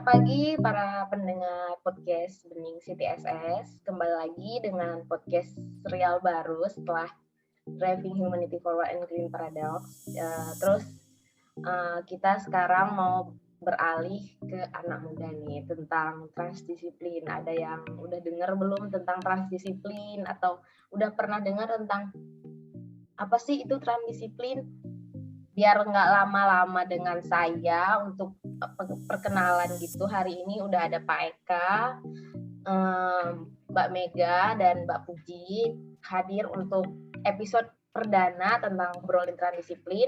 pagi para pendengar podcast Bening CTSS. Kembali lagi dengan podcast serial baru setelah Driving Humanity Forward and Green Paradox. Kita sekarang mau beralih ke anak muda nih tentang transdisiplin. Ada yang udah dengar belum tentang transdisiplin atau udah pernah dengar tentang apa sih itu transdisiplin? Biar nggak lama-lama dengan saya untuk perkenalan gitu, hari ini udah ada Pak Eka, Mbak Mega, dan Mbak Puji hadir untuk episode perdana tentang ngobrolin transdisiplin.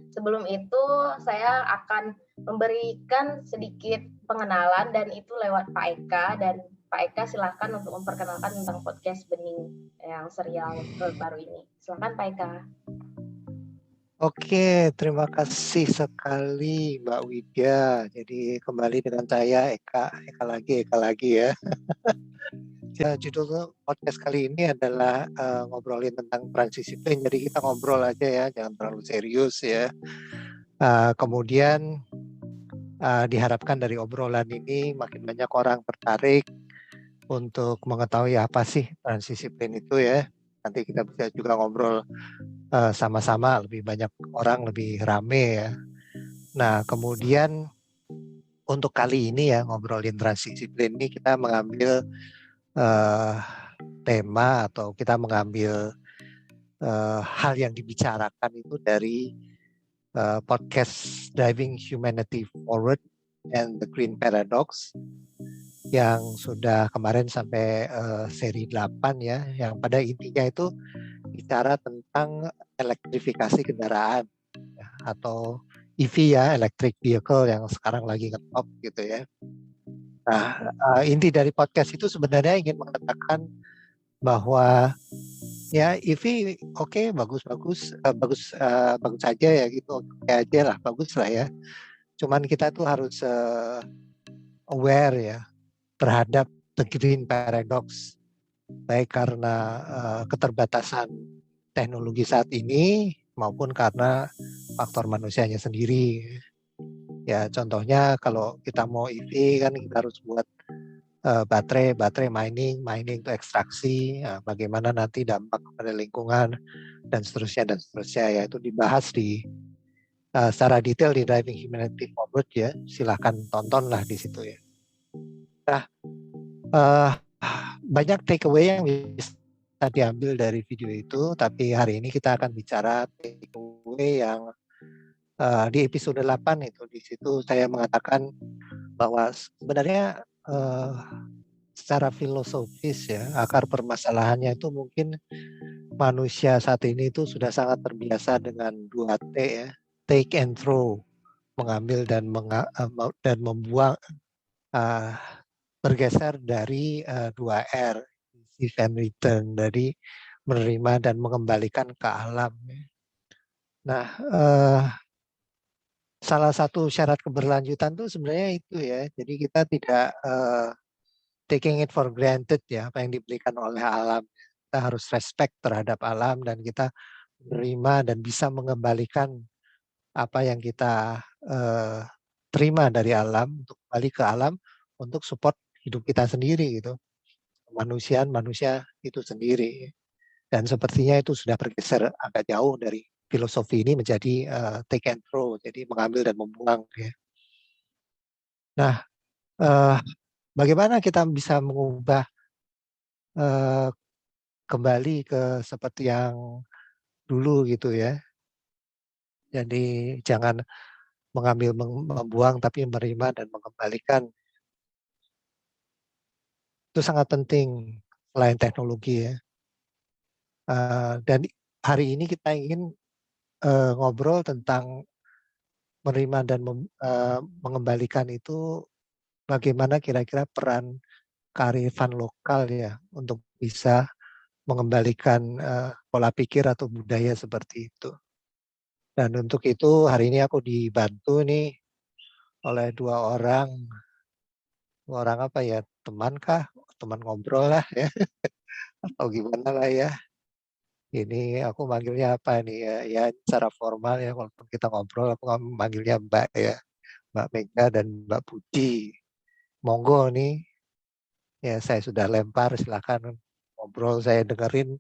Sebelum itu saya akan memberikan sedikit pengenalan dan itu lewat Pak Eka, dan Pak Eka silakan untuk memperkenalkan tentang podcast Bening yang serial terbaru ini. Silakan Pak Eka. Oke, terima kasih sekali Mbak Widya. Jadi kembali dengan saya Eka lagi ya. Ya, judul podcast kali ini adalah ngobrolin tentang transdisiplin. Jadi kita ngobrol aja ya, jangan terlalu serius ya. Kemudian diharapkan dari obrolan ini makin banyak orang tertarik untuk mengetahui apa sih transdisiplin itu ya. Nanti kita bisa juga ngobrol sama-sama, lebih banyak orang, lebih rame ya. Nah, kemudian untuk kali ini ya ngobrolin transdisiplin ini kita mengambil tema atau kita mengambil hal yang dibicarakan itu dari podcast Driving Humanity Forward and the Green Paradox yang sudah kemarin sampai seri 8 ya, yang pada intinya itu bicara tentang elektrifikasi kendaraan ya, atau EV ya, electric vehicle yang sekarang lagi ngetop gitu ya. Nah, inti dari podcast itu sebenarnya ingin mengatakan bahwa ya EV oke, bagus saja ya gitu, oke aja lah, bagus lah ya. Cuman kita tuh harus aware ya terhadap the green paradox, baik karena keterbatasan teknologi saat ini maupun karena faktor manusianya sendiri. Ya contohnya kalau kita mau EV kan kita harus buat baterai mining itu ekstraksi, bagaimana nanti dampak pada lingkungan dan seterusnya ya, itu dibahas di secara detail di Driving Humanity Forward ya, silahkan tontonlah di situ ya. Nah, banyak takeaway yang bisa diambil dari video itu, tapi hari ini kita akan bicara takeaway yang di episode 8 itu. Di situ saya mengatakan bahwa sebenarnya secara filosofis ya, akar permasalahannya itu mungkin manusia saat ini itu sudah sangat terbiasa dengan 2T ya, take and throw, mengambil dan membuang, bergeser dari 2R, receive and return, dari menerima dan mengembalikan ke alam. Nah, salah satu syarat keberlanjutan itu sebenarnya itu ya, jadi kita tidak taking it for granted ya, apa yang diberikan oleh alam. Kita harus respect terhadap alam dan kita menerima dan bisa mengembalikan apa yang kita terima dari alam untuk kembali ke alam untuk support hidup kita sendiri gitu. Manusia itu sendiri. Dan sepertinya itu sudah bergeser agak jauh dari filosofi ini menjadi take and throw, jadi mengambil dan membuang ya. Nah, bagaimana kita bisa mengubah kembali ke seperti yang dulu gitu ya. Jadi jangan mengambil membuang tapi menerima dan mengembalikan. Itu sangat penting selain teknologi ya. Dan hari ini kita ingin ngobrol tentang menerima dan mengembalikan itu, bagaimana kira-kira peran kearifan lokal ya untuk bisa mengembalikan pola pikir atau budaya seperti itu. Dan untuk itu hari ini aku dibantu nih oleh dua orang apa ya, teman ngobrol lah ya, atau gimana lah ya. Ini aku manggilnya apa nih ya, ya secara formal ya, walaupun kita ngobrol aku manggilnya Mbak ya, Mbak Mega dan Mbak Puji. monggo nih, ya saya sudah lempar, silakan ngobrol, saya dengerin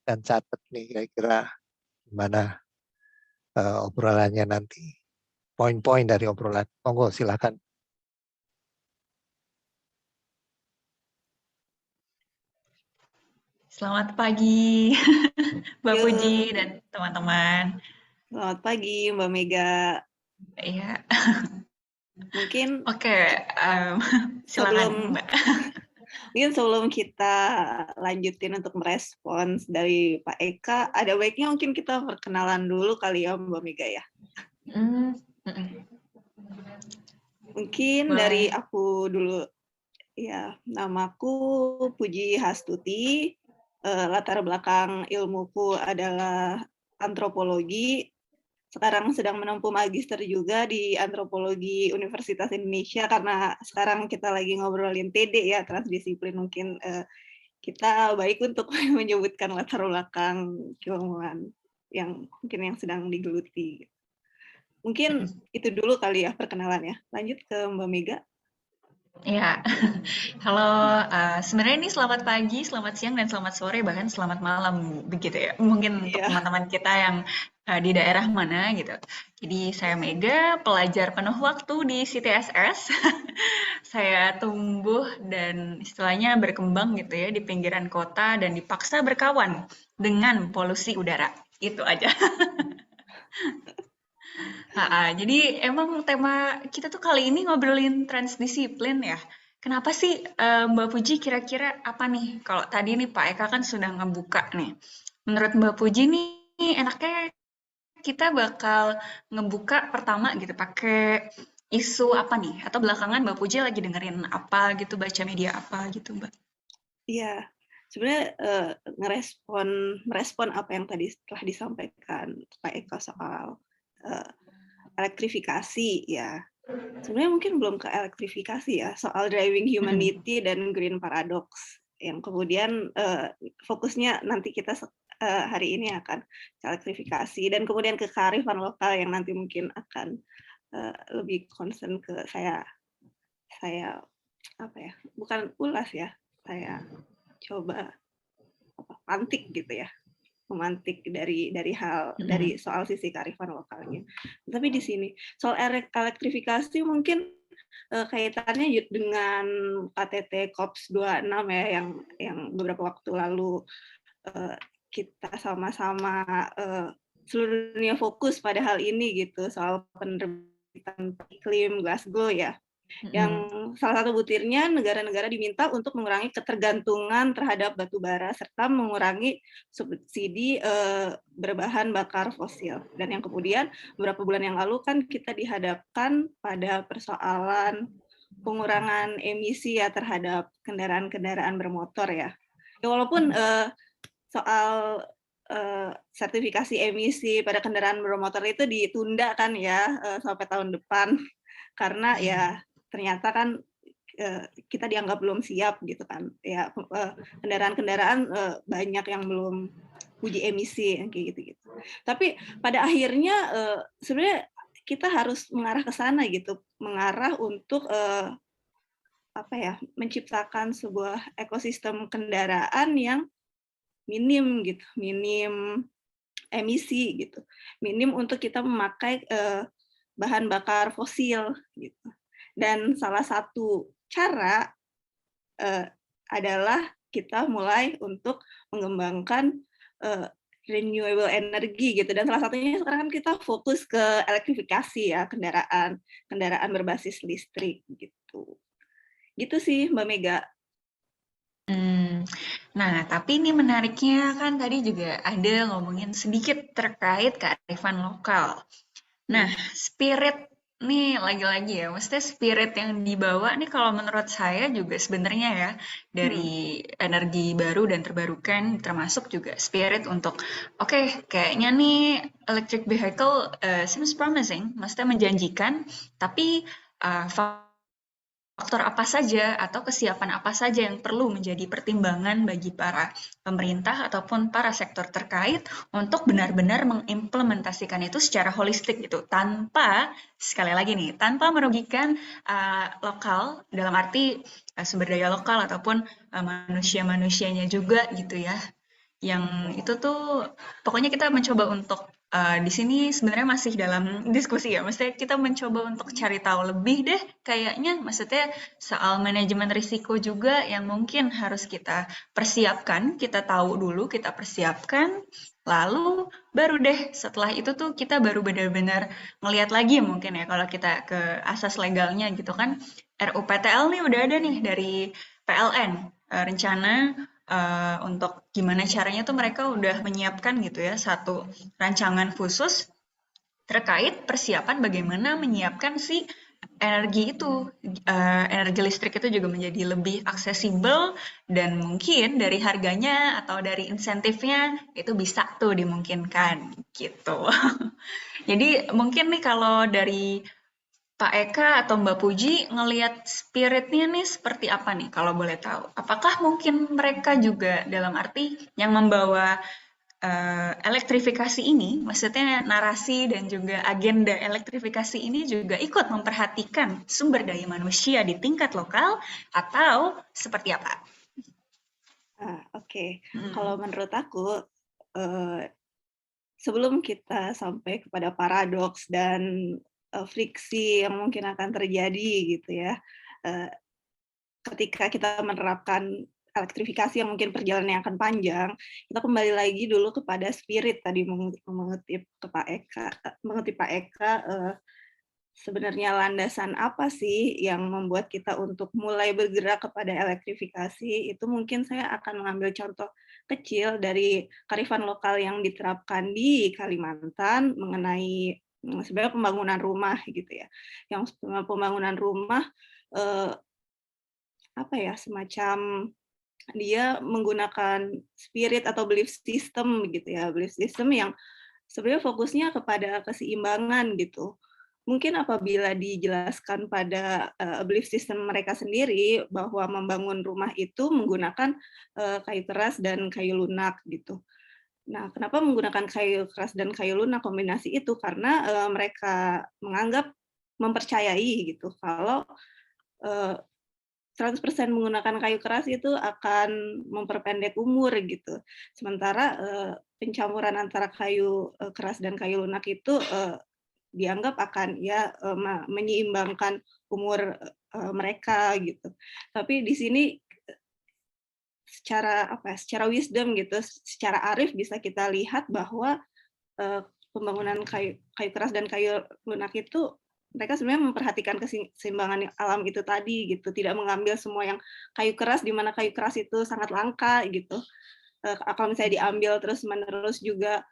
dan catat nih kira-kira gimana obrolannya nanti, poin-poin dari obrolan. Monggo silakan. Selamat pagi, Mbak Puji Yuk, dan teman-teman. selamat pagi Mbak Mega. Iya, Mungkin oke, sebelum silakan Mbak. mungkin sebelum kita lanjutin untuk merespons dari Pak Eka, ada baiknya mungkin kita perkenalan dulu kali ya Mbak Mega ya. Hmm, Mungkin dari boleh. aku dulu. Ya, namaku Puji Hastuti. Latar belakang ilmuku adalah antropologi. Sekarang sedang menempuh magister juga di antropologi Universitas Indonesia, karena sekarang kita lagi ngobrolin TD ya, transdisiplin. Mungkin kita baik untuk menyebutkan latar belakang keilmuan yang mungkin yang sedang digeluti. Mungkin itu dulu kali ya perkenalan ya. Lanjut ke Mbak Mega. Ya, halo. Sebenarnya ini selamat pagi, selamat siang, dan selamat sore, bahkan selamat malam, begitu ya. Mungkin untuk Ya. teman-teman kita yang di daerah mana gitu. Jadi saya Mega, pelajar penuh waktu di CTSS. Saya tumbuh dan istilahnya berkembang gitu ya di pinggiran kota dan dipaksa berkawan dengan polusi udara. Itu aja. Jadi emang tema kita tuh kali ini ngobrolin transdisiplin ya. Kenapa sih Mbak Puji kira-kira apa nih? Kalau tadi nih Pak Eka kan sudah ngebuka nih. Menurut Mbak Puji nih enaknya kita bakal ngebuka pertama gitu pakai isu apa nih? Atau belakangan Mbak Puji lagi dengerin apa gitu, baca media apa gitu Mbak? Iya, sebenarnya merespon apa yang tadi telah disampaikan Pak Eka soal elektrifikasi ya. Sebenarnya mungkin belum ke elektrifikasi ya, soal driving humanity dan green paradox yang kemudian fokusnya nanti kita hari ini akan ke elektrifikasi dan kemudian ke kearifan lokal yang nanti mungkin akan lebih concern ke saya apa ya, bukan ulas ya, saya coba pantik gitu ya, memantik dari hal dari soal sisi kearifan lokalnya. Tapi di sini soal elektrifikasi mungkin kaitannya dengan KTT COP 26 ya, yang beberapa waktu lalu kita sama-sama seluruh dunia fokus pada hal ini gitu, soal penerbitan iklim Glasgow ya. Yang salah satu butirnya negara-negara diminta untuk mengurangi ketergantungan terhadap batu bara serta mengurangi subsidi berbahan bakar fosil. Dan yang kemudian beberapa bulan yang lalu kan kita dihadapkan pada persoalan pengurangan emisi ya terhadap kendaraan-kendaraan bermotor ya. Walaupun soal sertifikasi emisi pada kendaraan bermotor itu ditunda kan ya sampai tahun depan, karena ya ternyata kan kita dianggap belum siap gitu kan ya, kendaraan-kendaraan banyak yang belum uji emisi kayak gitu. Tapi pada akhirnya sebenarnya kita harus mengarah ke sana gitu, mengarah untuk apa ya, menciptakan sebuah ekosistem kendaraan yang minim gitu, minim emisi gitu, minim untuk kita memakai bahan bakar fosil gitu. Dan salah satu cara adalah kita mulai untuk mengembangkan renewable energy gitu. Dan salah satunya sekarang kan kita fokus ke elektrifikasi ya, kendaraan berbasis listrik gitu. Gitu sih Mbak Mega. Nah, tapi ini menariknya kan tadi juga ada ngomongin sedikit terkait kearifan lokal. Nah, spirit nih lagi-lagi ya, maksudnya spirit yang dibawa nih kalau menurut saya juga sebenarnya ya dari energi baru dan terbarukan, termasuk juga spirit untuk oke, kayaknya nih electric vehicle seems promising, maksudnya menjanjikan, tapi faktor apa saja atau kesiapan apa saja yang perlu menjadi pertimbangan bagi para pemerintah ataupun para sektor terkait untuk benar-benar mengimplementasikan itu secara holistik gitu, tanpa, sekali lagi nih, tanpa merugikan lokal, dalam arti sumber daya lokal ataupun manusia-manusianya juga gitu ya. Yang itu tuh pokoknya kita mencoba untuk di sini sebenarnya masih dalam diskusi ya. Maksudnya kita mencoba untuk cari tahu lebih deh kayaknya, maksudnya soal manajemen risiko juga yang mungkin harus kita persiapkan, kita tahu dulu, kita persiapkan, lalu baru deh setelah itu tuh kita baru benar-benar ngelihat lagi mungkin ya kalau kita ke asas legalnya gitu kan. RUPTL nih udah ada nih dari PLN, rencana untuk gimana caranya tuh mereka udah menyiapkan gitu ya satu rancangan khusus terkait persiapan bagaimana menyiapkan si energi itu, energi listrik itu juga menjadi lebih aksesibel dan mungkin dari harganya atau dari insentifnya itu bisa tuh dimungkinkan gitu. Jadi mungkin nih kalau dari Pak Eka atau Mbak Puji ngelihat spiritnya nih seperti apa nih kalau boleh tahu? Apakah mungkin mereka juga dalam arti yang membawa elektrifikasi ini, maksudnya narasi dan juga agenda elektrifikasi ini juga ikut memperhatikan sumber daya manusia di tingkat lokal atau seperti apa? Oke. Kalau menurut aku, sebelum kita sampai kepada paradoks dan friksi yang mungkin akan terjadi gitu ya, ketika kita menerapkan elektrifikasi yang mungkin perjalanannya akan panjang, kita kembali lagi dulu kepada spirit tadi mengutip Pak Eka, sebenarnya landasan apa sih yang membuat kita untuk mulai bergerak kepada elektrifikasi, itu mungkin saya akan mengambil contoh kecil dari kearifan lokal yang diterapkan di Kalimantan mengenai sebenarnya pembangunan rumah gitu ya. Yang pembangunan rumah, semacam dia menggunakan spirit atau belief system gitu ya, belief system yang sebenarnya fokusnya kepada keseimbangan gitu. Mungkin apabila dijelaskan pada belief system mereka sendiri bahwa membangun rumah itu menggunakan kayu keras dan kayu lunak gitu. Nah, kenapa menggunakan kayu keras dan kayu lunak kombinasi itu? Karena mereka menganggap mempercayai gitu kalau 100% menggunakan kayu keras itu akan memperpendek umur gitu. Sementara pencampuran antara kayu keras dan kayu lunak itu dianggap akan menyeimbangkan umur mereka gitu. Tapi di sini secara wisdom gitu, secara arif bisa kita lihat bahwa pembangunan kayu keras dan kayu lunak itu mereka sebenarnya memperhatikan keseimbangan alam itu tadi gitu, tidak mengambil semua yang kayu keras di mana kayu keras itu sangat langka gitu. Kalau misalnya diambil terus-menerus juga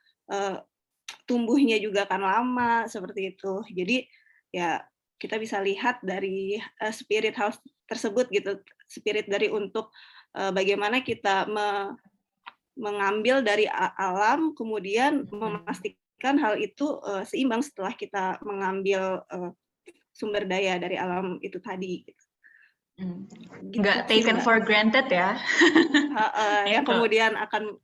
tumbuhnya juga akan lama seperti itu. Jadi ya kita bisa lihat dari spirit hal tersebut gitu, spirit dari untuk bagaimana kita mengambil dari alam kemudian memastikan hal itu seimbang setelah kita mengambil sumber daya dari alam itu tadi. Nggak taken for granted ya. Yang kemudian akan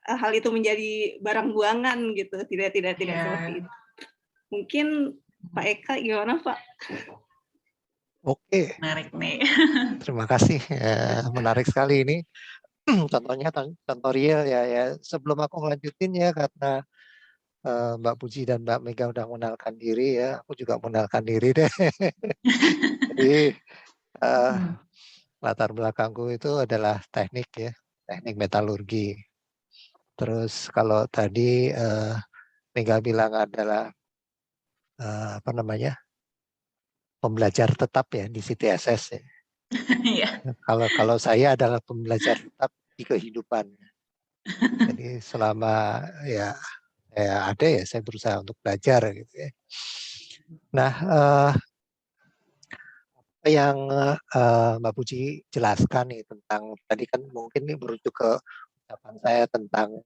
hal itu menjadi barang buangan gitu, tidak seperti itu. Mungkin Pak Eka gimana Pak? Oke. Menarik nih. Terima kasih, menarik sekali ini. Contohnya contoh real ya. Sebelum aku melanjutin ya, karena Mbak Puji dan Mbak Mega udah mengenalkan diri ya, aku juga mengenalkan diri deh. Jadi latar belakangku itu adalah teknik ya, teknik metalurgi. Terus kalau tadi Mega bilang adalah pembelajar tetap ya di CTSS ya. Kalau saya adalah pembelajar tetap di kehidupan. Jadi selama ya ada ya saya berusaha untuk belajar gitu ya. Nah, apa yang Mbak Puji jelaskan nih tentang tadi kan mungkin ini merujuk ke ucapan saya tentang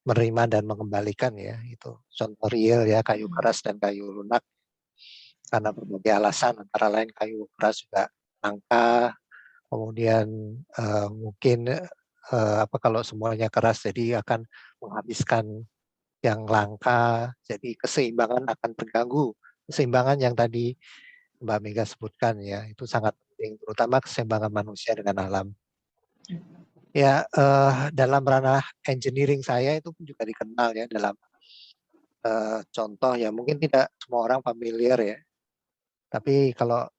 menerima dan mengembalikan ya, itu contoh real ya, kayu keras dan kayu lunak. karena berbagai alasan, antara lain kayu keras juga langka, kemudian mungkin kalau semuanya keras jadi akan menghabiskan yang langka, jadi keseimbangan akan terganggu. Keseimbangan yang tadi Mbak Mega sebutkan ya, itu sangat penting, terutama keseimbangan manusia dengan alam. Ya, dalam ranah engineering saya itu pun juga dikenal ya dalam contoh ya, mungkin tidak semua orang familiar ya. Tapi kalau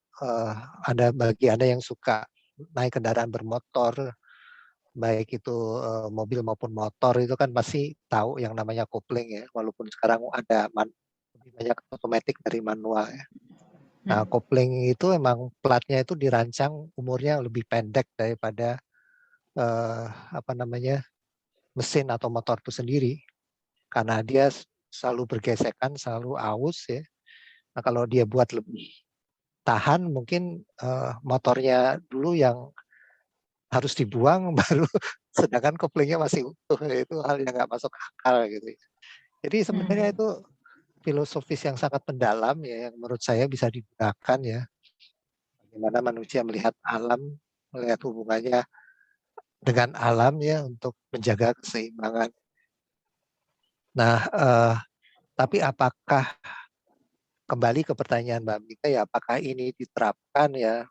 bagi Anda yang suka naik kendaraan bermotor, baik itu mobil maupun motor, itu kan pasti tahu yang namanya kopling ya, walaupun sekarang ada lebih banyak otomatis dari manual ya. Nah, kopling itu emang platnya itu dirancang umurnya lebih pendek daripada mesin atau motor itu sendiri, karena dia selalu bergesekan, selalu aus ya. Nah, kalau dia buat lebih tahan, mungkin motornya dulu yang harus dibuang baru, sedangkan koplingnya masih utuh. Itu hal yang nggak masuk akal gitu. Jadi sebenarnya itu filosofis yang sangat mendalam ya, yang menurut saya bisa digunakan ya. Bagaimana manusia melihat alam, melihat hubungannya dengan alam ya, untuk menjaga keseimbangan. Nah, tapi apakah, kembali ke pertanyaan Mbak Mika ya, apakah ini diterapkan ya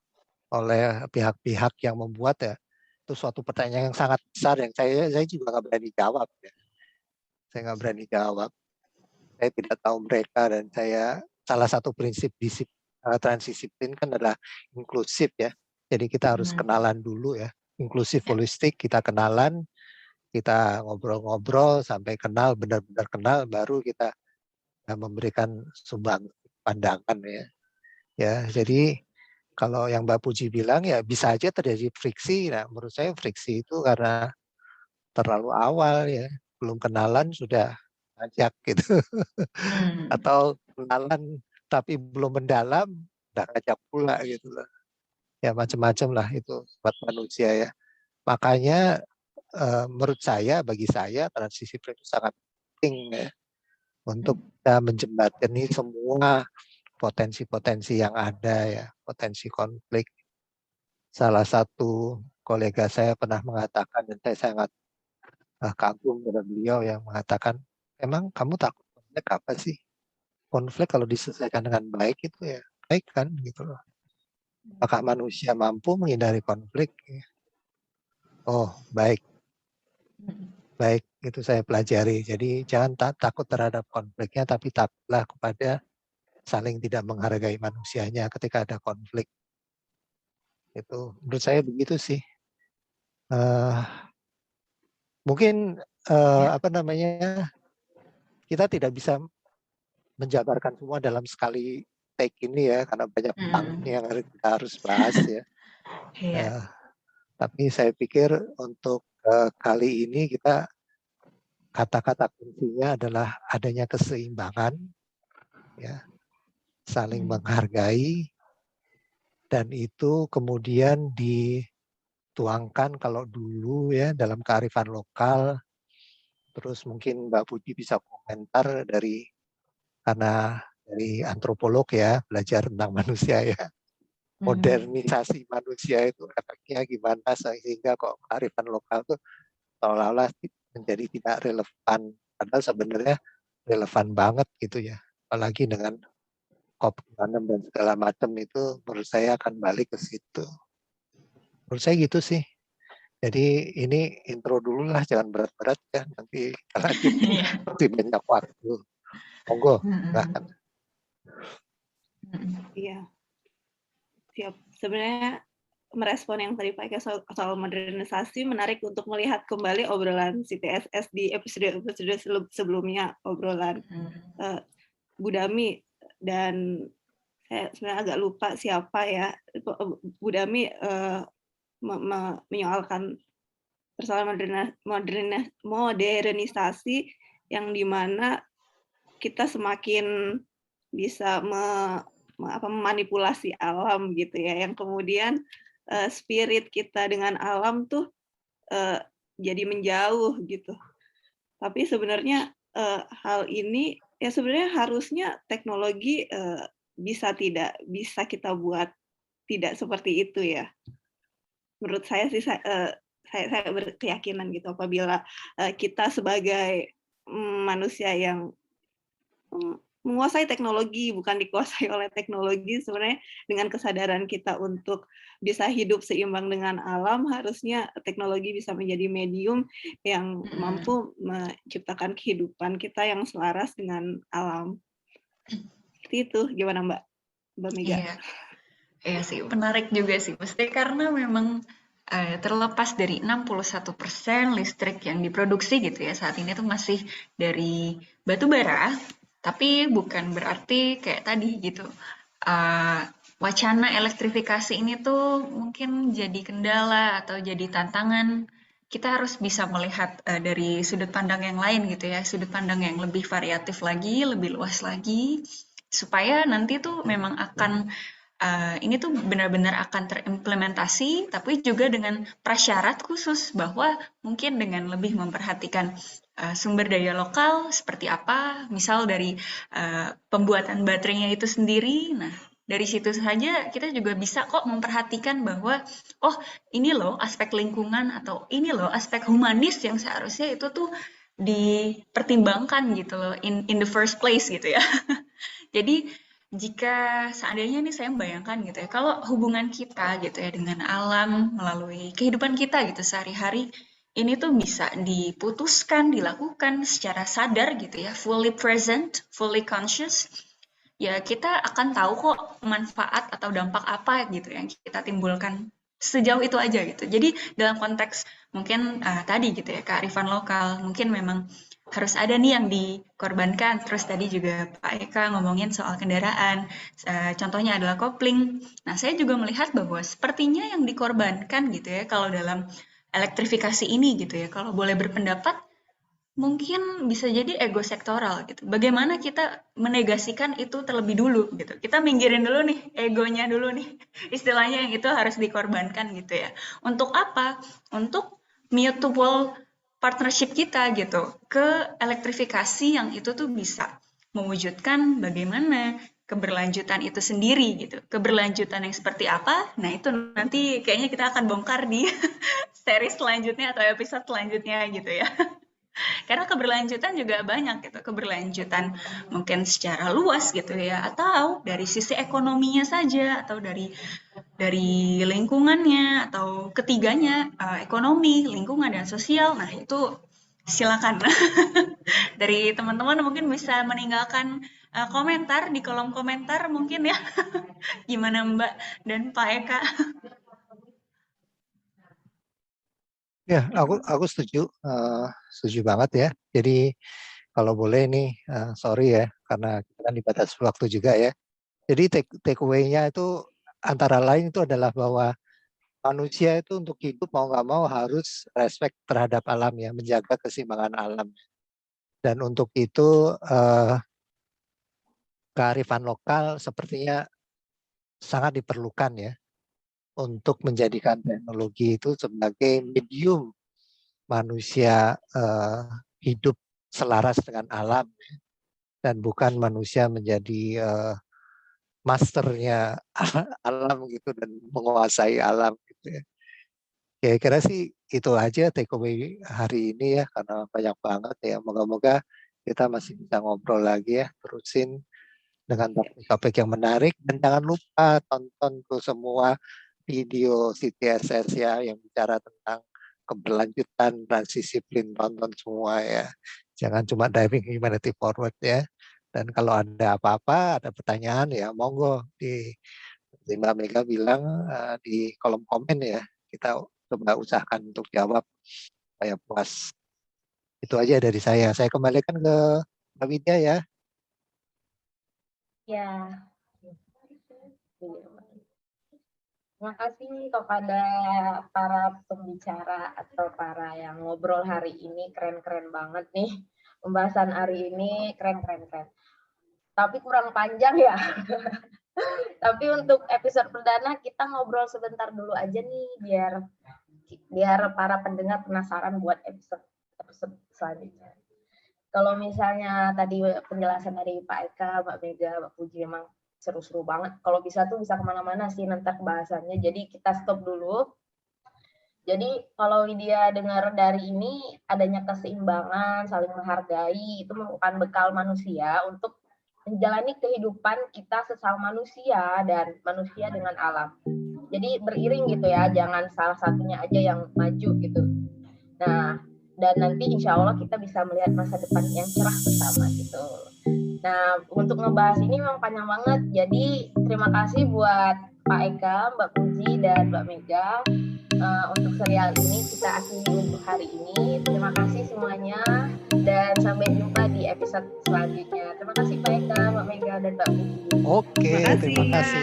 oleh pihak-pihak yang membuat ya, itu suatu pertanyaan yang sangat besar yang saya juga nggak berani jawab ya. Saya nggak berani jawab. Saya tidak tahu mereka, dan salah satu prinsip transdisiplin kan adalah inklusif ya. Jadi kita harus kenalan dulu ya. Inklusif holistik, kita kenalan, kita ngobrol-ngobrol sampai kenal, benar-benar kenal, baru kita memberikan sumbang pandangan ya. Ya, jadi kalau yang Mbak Puji bilang ya bisa aja terjadi friksi. Nah, menurut saya friksi itu karena terlalu awal ya, belum kenalan sudah ngajak gitu. Atau kenalan tapi belum mendalam, udah ngajak pula gitu loh. Ya macam-macam lah itu buat manusia ya. Makanya menurut saya, bagi saya transdisiplin itu sangat penting ya, untuk kita menjembatani semua potensi-potensi yang ada ya, potensi konflik. Salah satu kolega saya pernah mengatakan, dan saya sangat kagum pada beliau, yang mengatakan, emang kamu takut konflik apa sih? Konflik kalau diselesaikan dengan baik itu ya baik kan gitu loh. Apakah manusia mampu menghindari konflik? Oh, baik. Baik, itu saya pelajari. Jadi jangan takut terhadap konfliknya, tapi takutlah kepada saling tidak menghargai manusianya ketika ada konflik. Itu menurut saya begitu sih. Mungkin kita tidak bisa menjabarkan semua dalam sekali take ini ya, karena banyak tentang yang kita harus bahas ya. Tapi saya pikir untuk kali ini kita, kata-kata kuncinya adalah adanya keseimbangan ya, saling menghargai, dan itu kemudian dituangkan kalau dulu ya dalam kearifan lokal. Terus mungkin Mbak Puji bisa komentar karena dari antropolog ya, belajar tentang manusia ya. Modernisasi manusia itu efeknya gimana sehingga kok kearifan lokal itu seolah-olah menjadi tidak relevan. Padahal sebenarnya relevan banget gitu ya. Apalagi dengan COP26 dan segala macam, itu menurut saya akan balik ke situ. Menurut saya gitu sih. Jadi ini intro dulu lah, jangan berat-berat ya. Nanti kita lanjut lebih banyak waktu. Monggo. Iya. Siap. Sebenarnya merespon yang tadi Pak Eka soal modernisasi, menarik untuk melihat kembali obrolan CTSS di episode sebelumnya, obrolan Bu Dami, dan saya sebenarnya agak lupa siapa ya, Bu Dami menyoalkan persoalan modernisasi yang dimana kita semakin bisa memanipulasi alam gitu ya, yang kemudian spirit kita dengan alam tuh jadi menjauh gitu. Tapi sebenarnya hal ini ya sebenarnya harusnya teknologi bisa kita buat tidak seperti itu ya. Menurut saya sih saya berkeyakinan gitu, apabila kita sebagai manusia yang menguasai teknologi, bukan dikuasai oleh teknologi, sebenarnya dengan kesadaran kita untuk bisa hidup seimbang dengan alam, harusnya teknologi bisa menjadi medium yang mampu menciptakan kehidupan kita yang selaras dengan alam. Seperti itu, gimana Mbak Mega? Iya sih, menarik juga sih. Mesti karena memang terlepas dari 61% listrik yang diproduksi gitu ya saat ini tuh masih dari batu bara, tapi bukan berarti kayak tadi gitu. Wacana elektrifikasi ini tuh mungkin jadi kendala atau jadi tantangan. Kita harus bisa melihat dari sudut pandang yang lain gitu ya, sudut pandang yang lebih variatif lagi, lebih luas lagi, supaya nanti tuh memang akan ini tuh benar-benar akan terimplementasi, tapi juga dengan prasyarat khusus bahwa mungkin dengan lebih memperhatikan sumber daya lokal seperti apa, misal dari pembuatan baterainya itu sendiri. Nah, dari situ saja kita juga bisa kok memperhatikan bahwa, oh ini loh aspek lingkungan atau ini loh aspek humanis yang seharusnya itu tuh dipertimbangkan gitu loh in the first place gitu ya. Jadi jika seandainya nih saya membayangkan gitu ya, kalau hubungan kita gitu ya dengan alam melalui kehidupan kita gitu sehari-hari, ini tuh bisa diputuskan, dilakukan secara sadar gitu ya, fully present, fully conscious, ya kita akan tahu kok manfaat atau dampak apa gitu yang kita timbulkan sejauh itu aja gitu. Jadi dalam konteks mungkin tadi gitu ya, kearifan lokal, mungkin memang harus ada nih yang dikorbankan. Terus tadi juga Pak Eka ngomongin soal kendaraan, contohnya adalah kopling. Nah, saya juga melihat bahwa sepertinya yang dikorbankan gitu ya, kalau dalam elektrifikasi ini gitu ya, kalau boleh berpendapat, mungkin bisa jadi ego sektoral gitu. Bagaimana kita menegasikan itu terlebih dulu gitu. Kita minggirin dulu nih, egonya dulu nih. Istilahnya yang itu harus dikorbankan gitu ya. Untuk apa? Untuk mutual partnership kita gitu ke elektrifikasi yang itu tuh bisa mewujudkan bagaimana keberlanjutan itu sendiri gitu. Keberlanjutan yang seperti apa? Nah, itu nanti kayaknya kita akan bongkar di seri selanjutnya atau episode selanjutnya gitu ya. Karena keberlanjutan juga banyak gitu, keberlanjutan mungkin secara luas gitu ya, atau dari sisi ekonominya saja, atau dari lingkungannya, atau ketiganya ekonomi, lingkungan dan sosial. Nah itu silakan dari teman-teman mungkin bisa meninggalkan komentar di kolom komentar mungkin ya, gimana Mbak dan Pak Eka? Ya, aku setuju, setuju banget ya. Jadi kalau boleh nih, sorry ya, karena kita kan dibatasi waktu juga ya. Jadi take away-nya itu antara lain itu adalah bahwa manusia itu untuk hidup mau nggak mau harus respect terhadap alam ya, menjaga keseimbangan alam. Dan untuk itu kearifan lokal sepertinya sangat diperlukan ya untuk menjadikan teknologi itu sebagai medium manusia hidup selaras dengan alam dan bukan manusia menjadi masternya alam gitu dan menguasai alam gitu ya. Kira-kira sih itu aja takeaway hari ini ya, karena banyak banget ya. Moga-moga kita masih bisa ngobrol lagi ya, terusin dengan topik-topik yang menarik. Dan jangan lupa tonton tuh semua video CTSS ya yang bicara tentang keberlanjutan transdisiplin, tonton semua ya. Jangan cuma diving humanity forward ya. Dan kalau ada apa-apa, ada pertanyaan ya monggo di Mbak Mega bilang di kolom komen ya. Kita coba usahakan untuk jawab supaya puas. Itu aja dari saya. Saya kembalikan ke Mbak Widya ya. Ya. Terima kasih kepada para pembicara atau para yang ngobrol hari ini, keren-keren banget nih. Pembahasan hari ini keren-keren. Tapi kurang panjang ya. Tapi untuk episode perdana kita ngobrol sebentar dulu aja nih biar para pendengar penasaran buat episode selanjutnya. Kalau misalnya tadi penjelasan dari Pak Eka, Mbak Mega, Mbak Puji memang seru-seru banget. Kalau bisa tuh bisa kemana-mana sih nanti bahasannya. Jadi kita stop dulu. Jadi kalau Lydia dengar dari ini adanya keseimbangan, saling menghargai, itu merupakan bekal manusia untuk menjalani kehidupan kita sesama manusia dan manusia dengan alam. Jadi beriring gitu ya, jangan salah satunya aja yang maju gitu. Nah, dan nanti insya Allah kita bisa melihat masa depan yang cerah bersama gitu. Nah, untuk ngebahas ini memang panjang banget. Jadi terima kasih buat Pak Eka, Mbak Puji, dan Mbak Mega. Untuk serial ini kita akhiri untuk hari ini. Terima kasih semuanya dan sampai jumpa di episode selanjutnya. Terima kasih Pak Eka, Mbak Mega, dan Mbak Puji. Oke, terima kasih.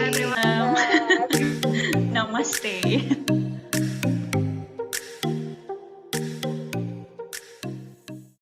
Namaste.